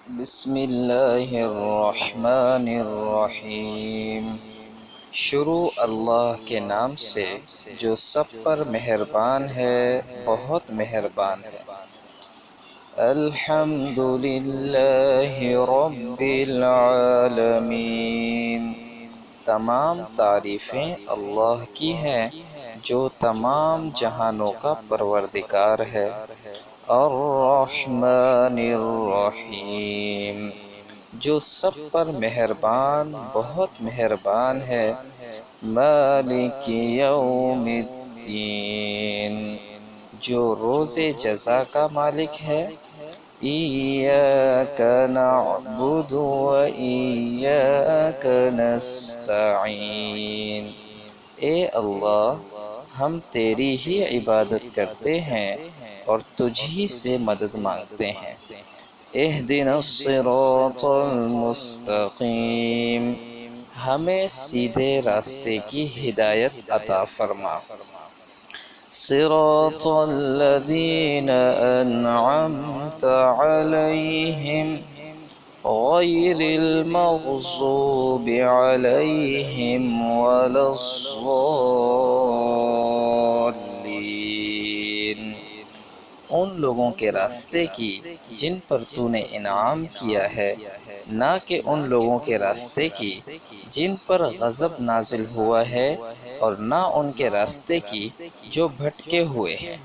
بسم اللہ الرحمن الرحیم۔ شروع اللہ کے نام سے جو سب پر مہربان ہے، بہت مہربان ہے۔ الحمد للہ رب العالمین۔ تمام تعریفیں اللہ کی ہیں جو تمام جہانوں کا پروردگار ہے۔ الرحمن الرحیم، جو سب پر مہربان، بہت مہربان ہے۔ مالک یوم الدین، جو روز جزا کا مالک ہے۔ ایاک نعبد و ایاک نستعین، اے اللہ ہم تیری ہی عبادت کرتے ہیں اور تجھ ہی سے مدد مانگتے ہیں۔ اہدنا الصراط المستقیم، ہمیں سیدھے راستے کی ہدایت عطا فرما۔ صراط الذین انعمت علیہم غیر المغضوب علیہم ولا الضالین، ان لوگوں کے راستے کی جن پر تو نے انعام کیا ہے، نہ کہ ان لوگوں کے راستے کی جن پر غضب نازل ہوا ہے، اور نہ ان کے راستے کی جو بھٹکے ہوئے ہیں۔